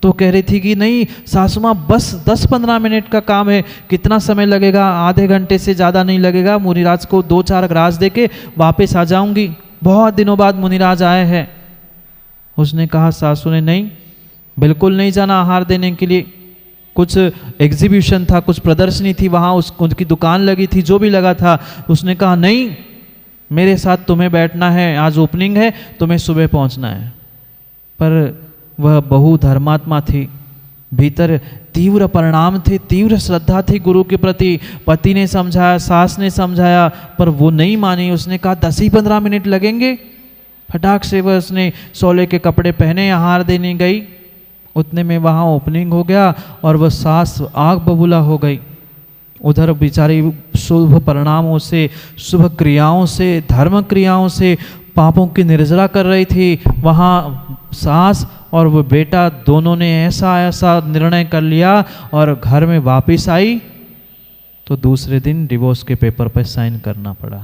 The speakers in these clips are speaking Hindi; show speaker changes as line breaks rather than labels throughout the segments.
तो कह रही थी कि नहीं सासू माँ बस 10-15 मिनट का काम है, कितना समय लगेगा, आधे घंटे से ज़्यादा नहीं लगेगा, मुनिराज को 2-4 ग्रास दे के वापस आ जाऊंगी, बहुत दिनों बाद मुनिराज आए हैं। उसने कहा, सासू ने, नहीं बिल्कुल नहीं जाना आहार देने के लिए, कुछ एग्जीबिशन था, कुछ प्रदर्शनी थी वहाँ, उनकी दुकान लगी थी, जो भी लगा था। उसने कहा नहीं मेरे साथ तुम्हें बैठना है, आज ओपनिंग है, तुम्हें सुबह पहुँचना है। पर वह बहु धर्मात्मा थी, भीतर तीव्र परिणाम थे, तीव्र श्रद्धा थी गुरु के प्रति। पति ने समझाया, सास ने समझाया, पर वो नहीं मानी। उसने कहा 10-15 मिनट लगेंगे। फटाक से वह उसने सोले के कपड़े पहने, आहार देने गई, उतने में वहाँ ओपनिंग हो गया और वह सास आग बबूला हो गई। उधर बेचारी शुभ परिणामों से, शुभ क्रियाओं से, धर्म क्रियाओं से पापों की निर्जरा कर रही थी। वहाँ सास और वो बेटा दोनों ने ऐसा ऐसा निर्णय कर लिया और घर में वापस आई तो दूसरे दिन डिवोर्स के पेपर पर साइन करना पड़ा।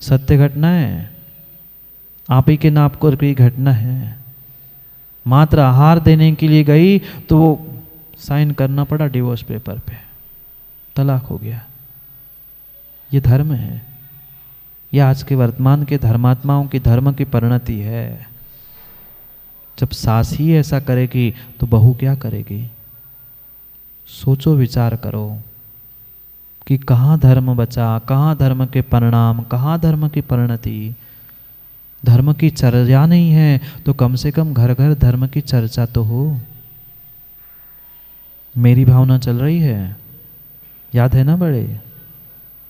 सत्य घटना है, आप ही के नाप को की घटना है। मात्र आहार देने के लिए गई तो वो साइन करना पड़ा डिवोर्स पेपर पे, तलाक हो गया। ये धर्म है, ये आज के वर्तमान के धर्मात्माओं की धर्म की परिणति है। जब सास ही ऐसा करेगी तो बहू क्या करेगी? सोचो, विचार करो कि कहाँ धर्म बचा, कहाँ धर्म के परिणाम, कहाँ धर्म की परिणति। धर्म की चर्चा नहीं है तो कम से कम घर घर धर्म की चर्चा तो हो। मेरी भावना चल रही है, याद है ना बड़े?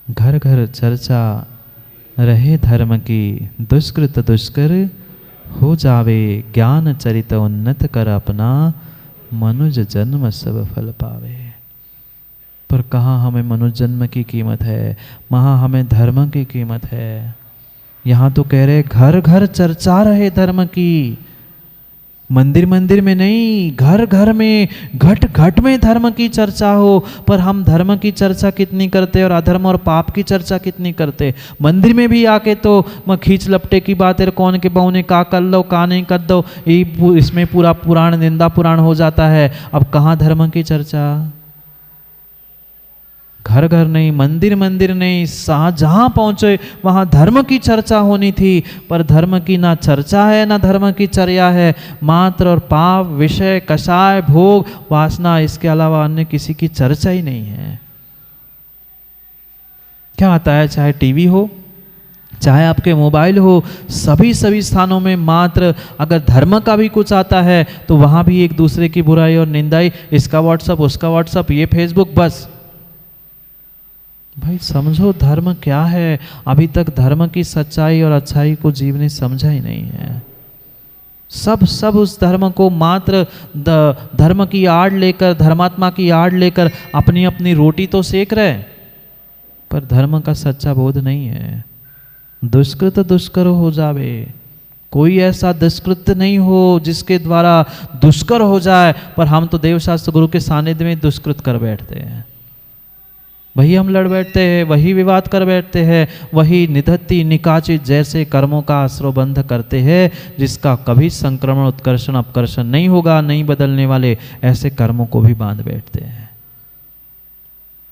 घर घर चर्चा रहे धर्म की, दुष्कृत दुष्कर हो जावे, ज्ञान चरित उन्नत कर अपना, मनुज जन्म सब फल पावे। पर कहाँ हमें मनुष्य जन्म की कीमत है, वहाँ हमें धर्म की कीमत है। यहाँ तो कह रहे घर घर चर्चा रहे धर्म की, मंदिर मंदिर में नहीं, घर घर में, घट घट में धर्म की चर्चा हो। पर हम धर्म की चर्चा कितनी करते और अधर्म और पाप की चर्चा कितनी करते। मंदिर में भी आके तो खींच लपटे की बात है, कौन के बहू ने का कर लो, का नहीं कर दो, इसमें पूरा पुराण, निंदा पुराण हो जाता है। अब कहाँ धर्म की चर्चा? घर घर नहीं, मंदिर मंदिर नहीं, जहाँ पहुँचे वहाँ धर्म की चर्चा होनी थी। पर धर्म की ना चर्चा है ना धर्म की चर्या है। मात्र और पाप, विषय, कषाय, भोग, वासना, इसके अलावा अन्य किसी की चर्चा ही नहीं है। क्या आता है, चाहे टीवी हो, चाहे आपके मोबाइल हो, सभी स्थानों में मात्र अगर धर्म का भी कुछ आता है तो वहाँ भी एक दूसरे की बुराई और निंदाई, इसका व्हाट्सअप, उसका व्हाट्सअप, ये फेसबुक, बस। भाई समझो धर्म क्या है। अभी तक धर्म की सच्चाई और अच्छाई को जीव ने समझा ही नहीं है। सब उस धर्म को मात्र धर्म की आड़ लेकर, धर्मात्मा की आड़ लेकर अपनी अपनी रोटी तो सेक रहे, पर धर्म का सच्चा बोध नहीं है। दुष्कृत दुष्कर हो जावे, कोई ऐसा दुष्कृत नहीं हो जिसके द्वारा दुष्कर हो जाए। पर हम तो देवशास्त्र गुरु के सानिध्य में दुष्कृत कर बैठते हैं, वही हम लड़ बैठते हैं, वही विवाद कर बैठते हैं, वही निधत्ती निकाचित जैसे कर्मों का आश्रयबंध करते हैं जिसका कभी संक्रमण, उत्कर्षण, अपकर्षण नहीं होगा, नहीं बदलने वाले ऐसे कर्मों को भी बांध बैठते हैं।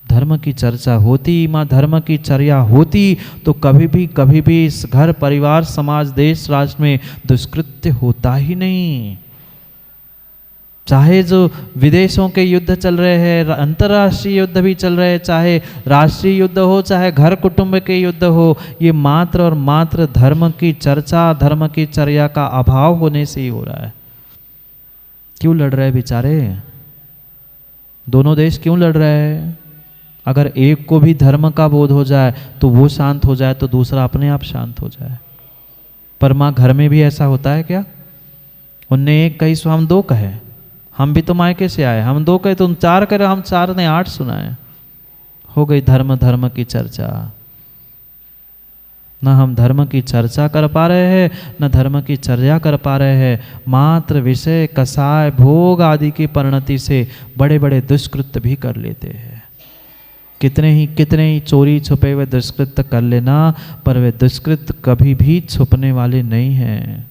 धर्म की चर्चा होती, माँ धर्म की चर्या होती तो कभी भी इस घर, परिवार, समाज, देश, राष्ट्र में दुष्कृत्य होता ही नहीं। चाहे जो विदेशों के युद्ध चल रहे हैं, अंतर्राष्ट्रीय युद्ध भी चल रहे हैं, चाहे राष्ट्रीय युद्ध हो, चाहे घर कुटुंब के युद्ध हो, ये मात्र और मात्र धर्म की चर्चा, धर्म की चर्या का अभाव होने से ही हो रहा है। क्यों लड़ रहे बेचारे? दोनों देश क्यों लड़ रहे हैं? अगर एक को भी धर्म का बोध हो जाए तो वो शांत हो जाए तो दूसरा अपने आप शांत हो जाए। पर माँ घर में भी ऐसा होता है क्या? उनने एक कही सो हम दो कहे, हम भी तो मायके से आए, हम दो कहे तुम चार करे, हम चार ने 8 सुनाए। हो गई धर्म की चर्चा। न हम धर्म की चर्चा कर पा रहे हैं, न धर्म की चर्या कर पा रहे हैं। मात्र विषय, कसाय, भोग आदि की परिणति से बड़े बड़े दुष्कृत्य भी कर लेते हैं। कितने ही चोरी छुपे हुए दुष्कृत्य कर लेना, पर वे दुष्कृत्य कभी भी छुपने वाले नहीं हैं।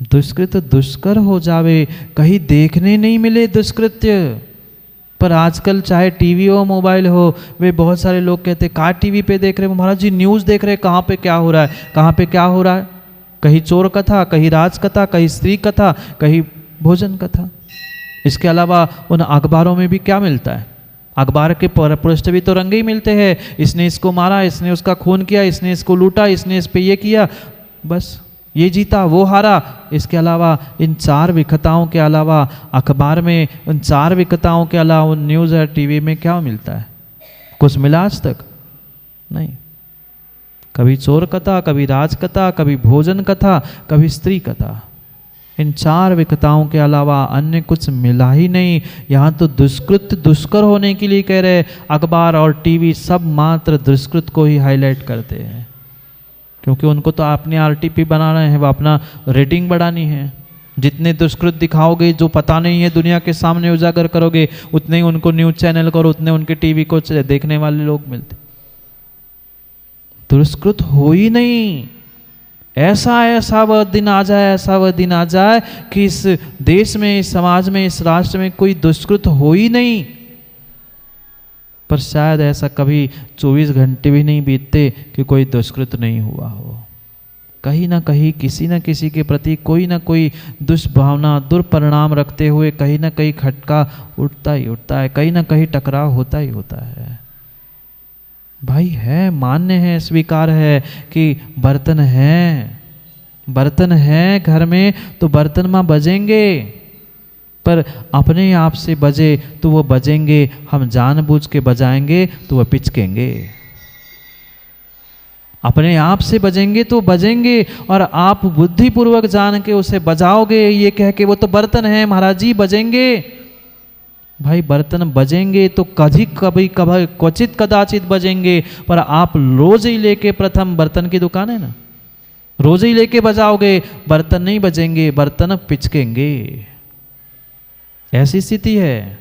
दुष्कृत दुष्कर हो जावे, कहीं देखने नहीं मिले दुष्कृत्य। पर आजकल चाहे टीवी हो मोबाइल हो, वे बहुत सारे लोग कहते हैं कहाँ टीवी पे देख रहे हो महाराज जी, न्यूज़ देख रहे हैं, कहाँ पे क्या हो रहा है, कहाँ पे क्या हो रहा है। कहीं चोर कथा, कहीं राज कथा, कहीं स्त्री कथा, कहीं भोजन कथा। इसके अलावा उन अखबारों में भी क्या मिलता है, अखबार के पृष्ठ भी तो रंगे ही मिलते हैं, इसने इसको मारा, इसने उसका खून किया, इसने इसको लूटा, इसने इस पे ये किया, बस ये जीता वो हारा। इसके अलावा इन चार विकताओं के अलावा अखबार में उन चार विकताओं के अलावा उन न्यूज़ और टीवी में क्या मिलता है, कुछ मिला आज तक नहीं। कभी चोर कथा, कभी राज कथा, कभी भोजन कथा, कभी स्त्री कथा। इन चार विकताओं के अलावा अन्य कुछ मिला ही नहीं। यहाँ तो दुष्कृत दुष्कर होने के लिए कह रहे, अखबार और टीवी सब मात्र दुष्कृत को ही हाईलाइट करते हैं, क्योंकि उनको तो अपने आरटीपी बनाना है, वो अपना रेटिंग बढ़ानी है। जितने दुष्कृत दिखाओगे, जो पता नहीं है दुनिया के सामने उजागर करोगे, उतने ही उनको न्यूज़ चैनल करो, उतने उनके टीवी को देखने वाले लोग मिलते। दुष्कृत हो ही नहीं। ऐसा वह दिन आ जाए, ऐसा वह दिन आ जाए कि इस देश में, इस समाज में, इस राष्ट्र में कोई दुष्कृत हो ही नहीं। पर शायद ऐसा कभी 24 घंटे भी नहीं बीतते कि कोई दुष्कृत नहीं हुआ हो। कहीं ना कहीं किसी न किसी के प्रति कोई ना कोई दुष्भावना, दुर्परिणाम रखते हुए कहीं ना कहीं खटका उठता ही उठता है, कहीं ना कहीं टकराव होता ही होता है। भाई है, मान्य है, स्वीकार है कि बर्तन है घर में, तो बर्तन माँ बजेंगे, पर अपने आप से बजे तो वो बजेंगे, हम जानबूझ के बजाएंगे तो वह पिचकेंगे। अपने आप से बजेंगे तो बजेंगे, और आप बुद्धिपूर्वक जान के उसे बजाओगे ये कह के वो तो बर्तन है महाराज जी बजेंगे। भाई बर्तन बजेंगे तो कभी क्वचित कदाचित बजेंगे, पर आप रोज ही लेके, प्रथम बर्तन की दुकान है ना, रोज ही लेके बजाओगे, बर्तन नहीं बजेंगे, बर्तन पिचकेंगे। ऐसी स्थिति है।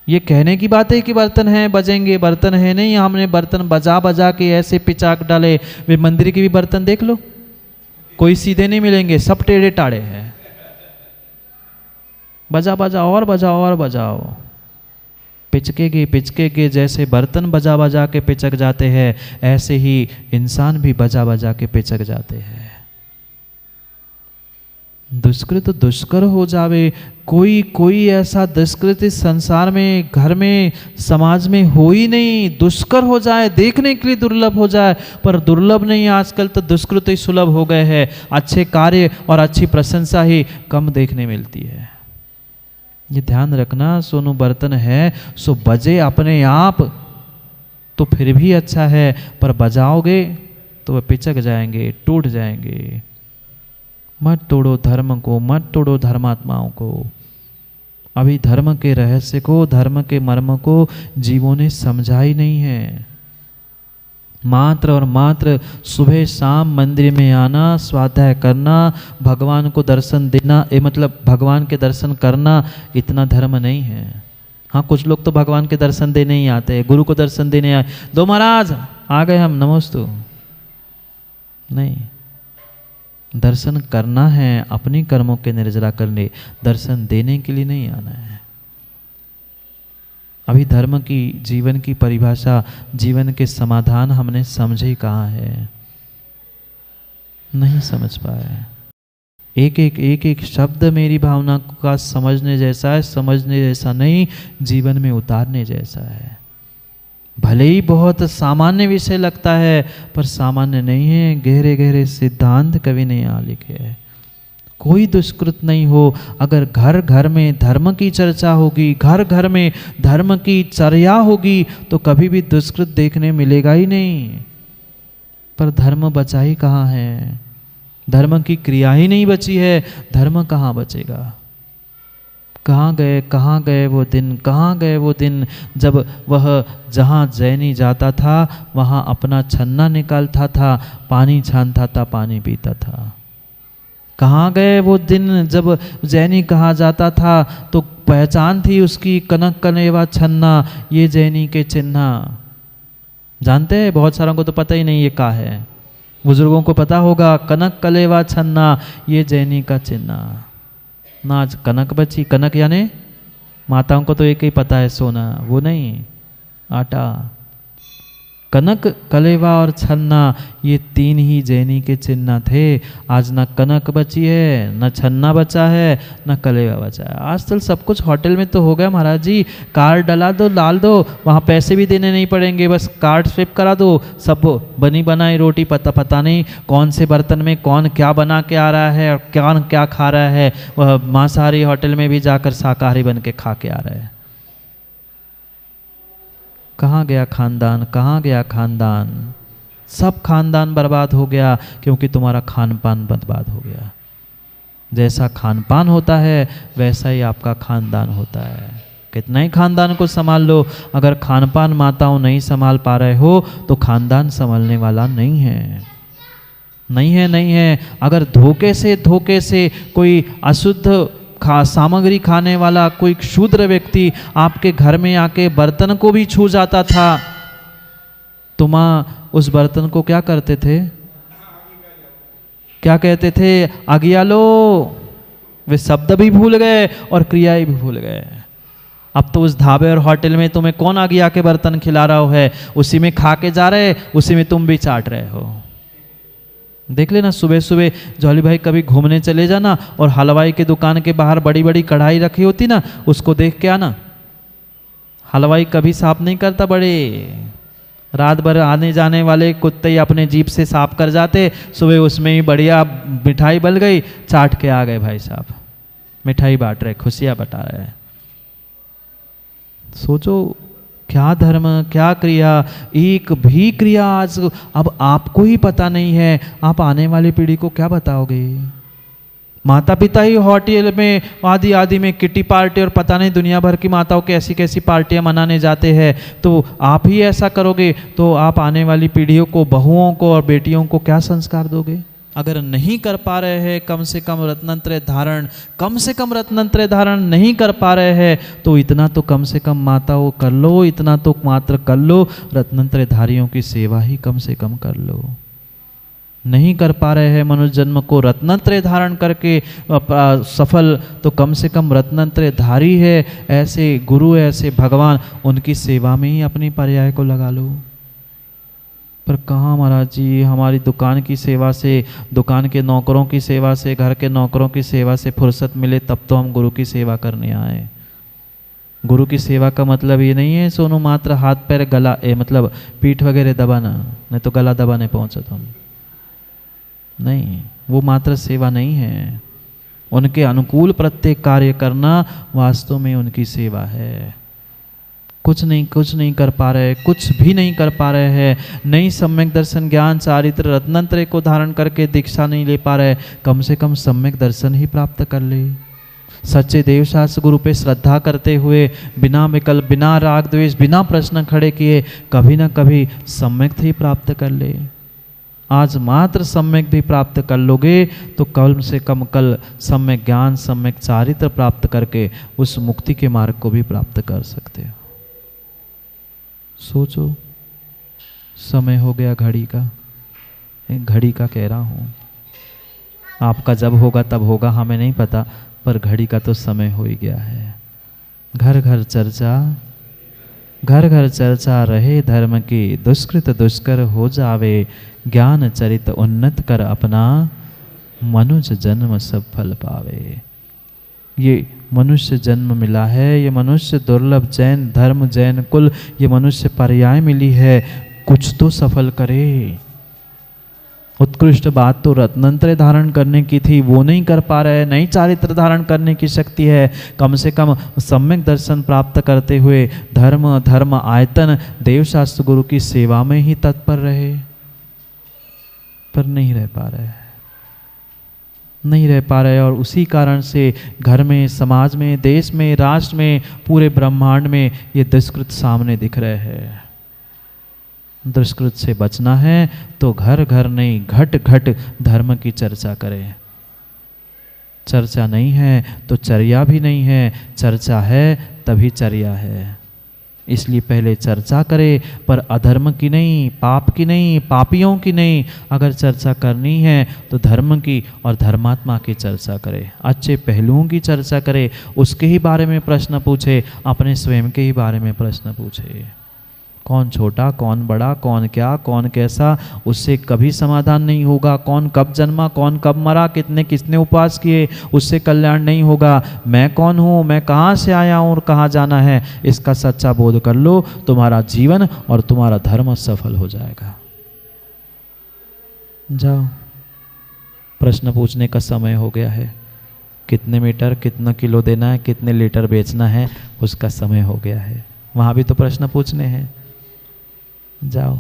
ये कहने की बात है कि बर्तन है बजेंगे, बर्तन है नहीं, हमने बर्तन बजा बजा के ऐसे पिचाक डाले। वे मंदिर के भी बर्तन देख लो, कोई सीधे नहीं मिलेंगे, सब टेढ़े टाढ़े हैं। बजा बजा और बजाओ और बजाओ, पिचके जैसे बर्तन बजा बजा के पिचक जाते हैं, ऐसे ही इंसान भी बजा बजा के पिचक जाते हैं। दुष्कृत दुष्कर हो जावे, कोई ऐसा दुष्कृत इस संसार में, घर में, समाज में हो ही नहीं। दुष्कर हो जाए, देखने के लिए दुर्लभ हो जाए, पर दुर्लभ नहीं, आजकल तो दुष्कृत ही सुलभ हो गए हैं। अच्छे कार्य और अच्छी प्रशंसा ही कम देखने मिलती है। ये ध्यान रखना। सोनू बर्तन है सो बजे अपने आप तो फिर भी अच्छा है, पर बजाओगे तो वह पिचक जाएंगे, टूट जाएंगे। मत तोड़ो धर्म को, मत तोड़ो धर्मात्माओं को। अभी धर्म के रहस्य को, धर्म के मर्म को जीवों ने समझा ही नहीं है। मात्र और मात्र सुबह शाम मंदिर में आना, स्वाध्याय करना, भगवान को दर्शन देना, मतलब भगवान के दर्शन करना, इतना धर्म नहीं है। हाँ, कुछ लोग तो भगवान के दर्शन देने ही आते हैं, गुरु को दर्शन देने आए, दो महाराज आ गए हम नमस्तु। नहीं, दर्शन करना है, अपनी कर्मों के निर्जरा करने, दर्शन देने के लिए नहीं आना है। अभी धर्म की, जीवन की परिभाषा, जीवन के समाधान हमने समझे ही कहाँ है, नहीं समझ पाए। एक एक शब्द मेरी भावना का समझने जैसा है, समझने जैसा नहीं, जीवन में उतारने जैसा है। भले ही बहुत सामान्य विषय लगता है, पर सामान्य नहीं है। गहरे गहरे सिद्धांत कवि ने यहाँ लिखे हैं। कोई दुष्कृत नहीं हो। अगर घर घर में धर्म की चर्चा होगी, घर घर में धर्म की चर्या होगी, तो कभी भी दुष्कृत देखने मिलेगा ही नहीं। पर धर्म बचा ही कहाँ है? धर्म की क्रिया ही नहीं बची है, धर्म कहाँ बचेगा? कहाँ गए वो दिन, कहाँ गए वो दिन जब वह जहाँ जैनी जाता था वहाँ अपना छन्ना निकालता था, पानी छानता था, पानी पीता था। कहाँ गए वो दिन जब जैनी कहा जाता था तो पहचान थी उसकी, कनक कनेवा छन्ना, ये जैनी के चिन्ह। जानते हैं, बहुत सारों को तो पता ही नहीं ये क्या है। बुजुर्गों को पता होगा, कनक कलेवा छन्ना ये जैनी का चिन्ह। ना आज कनक बची, कनक यानी माताओं को तो एक ही पता है सोना, वो नहीं, आटा। कनक कलेवा और छन्ना ये तीन ही जैनी के चिन्ह थे। आज ना कनक बची है, ना छन्ना बचा है, ना कलेवा बचा है। आजकल सब कुछ होटल में तो हो गया महाराज जी, कार्ड डला दो, डाल दो, वहाँ पैसे भी देने नहीं पड़ेंगे, बस कार्ड स्विप करा दो, सब बनी बनाई रोटी, पता नहीं कौन से बर्तन में कौन क्या बना के आ रहा है और कौन क्या खा रहा है। वह मांसाहारी होटल में भी जाकर शाकाहारी बन के खा के आ रहा है। कहाँ गया खानदान, कहाँ गया खानदान? सब खानदान बर्बाद हो गया क्योंकि तुम्हारा खान पान बर्बाद हो गया। जैसा खान पान होता है वैसा ही आपका खानदान होता है। कितना ही खानदान को संभाल लो, अगर खान पान माताओं नहीं संभाल पा रहे हो तो खानदान संभालने वाला नहीं है, नहीं है। अगर धोखे से कोई अशुद्ध सामग्री खाने वाला कोई शूद्र व्यक्ति आपके घर में आके बर्तन को भी छू जाता था, तो माँ उस बर्तन को क्या करते थे, क्या कहते थे? आज्ञा लो। वे शब्द भी भूल गए और क्रियाएं भी भूल गए। अब तो उस ढाबे और होटल में तुम्हें कौन आज्ञा के बर्तन खिला रहा है, उसी में खा के जा रहे, उसी में तुम भी चाट रहे हो। देख लेना, सुबह सुबह जॉली भाई कभी घूमने चले जाना और हलवाई की दुकान के बाहर बड़ी बड़ी कढ़ाई रखी होती ना, उसको देख के आना। हलवाई कभी साफ नहीं करता, बड़े रात भर आने जाने वाले कुत्ते ही अपने जीप से साफ कर जाते, सुबह उसमें ही बढ़िया मिठाई बन गई, चाट के आ गए भाई साहब, मिठाई बांट रहे, खुशियाँ बता रहे हैं। सोचो क्या धर्म, क्या क्रिया, एक भी क्रिया आज अब आपको ही पता नहीं है, आप आने वाली पीढ़ी को क्या बताओगे? माता पिता ही होटल में आदि में किटी पार्टी और पता नहीं दुनिया भर की माताओं के ऐसी कैसी पार्टियां मनाने जाते हैं, तो आप ही ऐसा करोगे तो आप आने वाली पीढ़ियों को, बहुओं को और बेटियों को क्या संस्कार दोगे? अगर नहीं कर पा रहे हैं कम से कम रत्नत्रय धारण नहीं कर पा रहे हैं तो इतना तो कम से कम माताओं कर लो, इतना तो मात्र कर लो, रत्नत्रय धारियों की सेवा ही कम से कम कर लो। नहीं कर पा रहे हैं मनुष्य जन्म को रत्नत्रय धारण करके सफल, तो कम से कम रत्नत्रय धारी है ऐसे गुरु, ऐसे भगवान, उनकी सेवा में ही अपनी पर्याय को लगा लो। पर कहाँ महाराज जी, हमारी दुकान की सेवा से, दुकान के नौकरों की सेवा से, घर के नौकरों की सेवा से फुर्सत मिले तब तो हम गुरु की सेवा करने आए। गुरु की सेवा का मतलब ये नहीं है सोनू मात्र हाथ पैर गला मतलब पीठ वगैरह दबाना, नहीं तो गला दबाने पहुँचा तुम, नहीं, वो मात्र सेवा नहीं है। उनके अनुकूल प्रत्येक कार्य करना वास्तव में उनकी सेवा है। कुछ नहीं कर पा रहे, कुछ भी नहीं कर पा रहे हैं, नहीं सम्यक दर्शन ज्ञान चारित्र रत्नत्रय को धारण करके दीक्षा नहीं ले पा रहे, कम से कम सम्यक दर्शन ही प्राप्त कर ले। सच्चे देवशास्त्र गुरु पे श्रद्धा करते हुए बिना विकल्प, बिना राग द्वेष, बिना प्रश्न खड़े किए कभी ना कभी सम्यक ही प्राप्त कर ले। आज मात्र सम्यक भी प्राप्त कर लोगे तो कल से कम कल सम्यक ज्ञान, सम्यक चारित्र प्राप्त करके उस मुक्ति के मार्ग को भी प्राप्त कर सकते हो। सोचो, समय हो गया घड़ी का, घड़ी का कह रहा हूँ, आपका जब होगा तब होगा हमें नहीं पता, पर घड़ी का तो समय हो ही गया है। घर घर चर्चा रहे धर्म की, दुष्कृत दुष्कर हो जावे, ज्ञान चरित उन्नत कर अपना, मनुष्य जन्म सब फल पावे। ये मनुष्य जन्म मिला है, ये मनुष्य दुर्लभ जैन धर्म, जैन कुल, ये मनुष्य पर्याय मिली है, कुछ तो सफल करे। उत्कृष्ट बात तो रत्नत्रय धारण करने की थी, वो नहीं कर पा रहे, नहीं चारित्र धारण करने की शक्ति है, कम से कम सम्यक दर्शन प्राप्त करते हुए धर्म आयतन देवशास्त्र गुरु की सेवा में ही तत्पर रहे, पर नहीं रह पा रहे और उसी कारण से घर में, समाज में, देश में, राष्ट्र में, पूरे ब्रह्मांड में ये दुष्कृत सामने दिख रहे हैं। दुष्कृत से बचना है तो घर घर नहीं, घट घट धर्म की चर्चा करें। चर्चा नहीं है तो चर्या भी नहीं है, चर्चा है तभी चर्या है। इसलिए पहले चर्चा करे, पर अधर्म की नहीं, पाप की नहीं, पापियों की नहीं। अगर चर्चा करनी है तो धर्म की और धर्मात्मा की चर्चा करे, अच्छे पहलुओं की चर्चा करे, उसके ही बारे में प्रश्न पूछे, अपने स्वयं के ही बारे में प्रश्न पूछे। कौन छोटा, कौन बड़ा, कौन क्या, कौन कैसा, उससे कभी समाधान नहीं होगा। कौन कब जन्मा, कौन कब मरा, किसने उपवास किए, उससे कल्याण नहीं होगा। मैं कौन हूँ, मैं कहाँ से आया हूँ और कहाँ जाना है, इसका सच्चा बोध कर लो, तुम्हारा जीवन और तुम्हारा धर्म सफल हो जाएगा। जाओ, प्रश्न पूछने का समय हो गया है। कितने मीटर, कितना किलो देना है, कितने लीटर बेचना है, उसका समय हो गया है। वहाँ भी तो प्रश्न पूछने हैं। जाओ,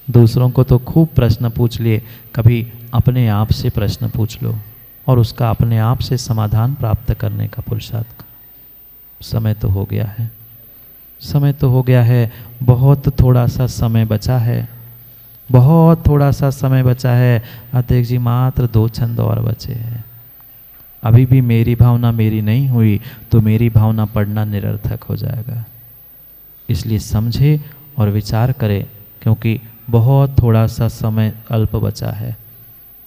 दूसरों को तो खूब प्रश्न पूछ लिए, कभी अपने आप से प्रश्न पूछ लो और उसका अपने आप से समाधान प्राप्त करने का पुरुषार्थ करो। समय तो हो गया है, समय तो हो गया है। बहुत थोड़ा सा समय बचा है, बहुत थोड़ा सा समय बचा है। अध्यक्ष जी, मात्र 2 छंद और बचे हैं। अभी भी मेरी भावना मेरी नहीं हुई तो मेरी भावना पढ़ना निरर्थक हो जाएगा। इसलिए समझे और विचार करें, क्योंकि बहुत थोड़ा सा समय अल्प बचा है।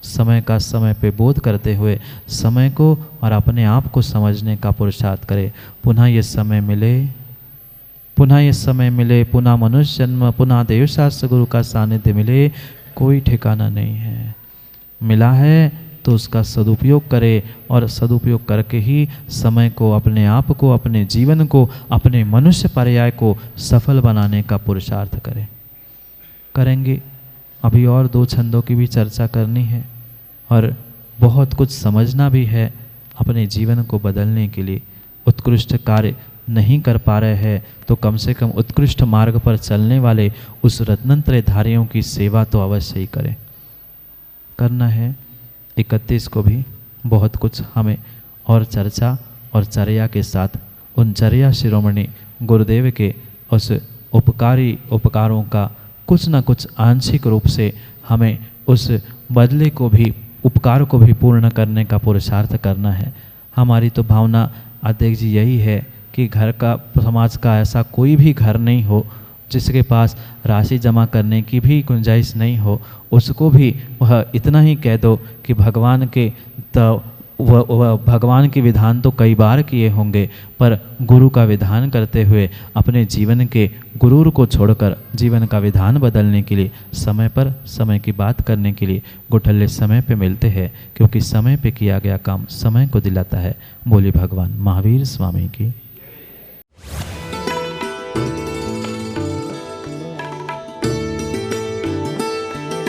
समय का समय पे बोध करते हुए समय को और अपने आप को समझने का पुरुषार्थ करें। पुनः ये समय मिले, पुनः ये समय मिले, पुनः मनुष्य जन्म, पुनः देवशास्त्र गुरु का सानिध्य मिले, कोई ठिकाना नहीं है। मिला है तो उसका सदुपयोग करे और सदुपयोग करके ही समय को, अपने आप को, अपने जीवन को, अपने मनुष्य पर्याय को सफल बनाने का पुरुषार्थ करें। करेंगे। अभी और 2 छंदों की भी चर्चा करनी है और बहुत कुछ समझना भी है। अपने जीवन को बदलने के लिए उत्कृष्ट कार्य नहीं कर पा रहे हैं तो कम से कम उत्कृष्ट मार्ग पर चलने वाले उस रत्नत्रयधारियों की सेवा तो अवश्य ही करें। करना है। 31 को भी बहुत कुछ हमें और चर्चा और चर्या के साथ उन चर्या शिरोमणि गुरुदेव के उस उपकारों का कुछ न कुछ आंशिक रूप से हमें उस बदले को भी, उपकार को भी पूर्ण करने का पुरुषार्थ करना है। हमारी तो भावना अध्यक्ष जी यही है कि घर का, समाज का ऐसा कोई भी घर नहीं हो जिसके पास राशि जमा करने की भी गुंजाइश नहीं हो। उसको भी वह इतना ही कह दो कि भगवान के भगवान के विधान तो कई बार किए होंगे, पर गुरु का विधान करते हुए अपने जीवन के गुरूर को छोड़कर जीवन का विधान बदलने के लिए समय पर समय की बात करने के लिए गुठल्ले समय पे मिलते हैं, क्योंकि समय पे किया गया काम समय को दिलाता है। बोले भगवान महावीर स्वामी की।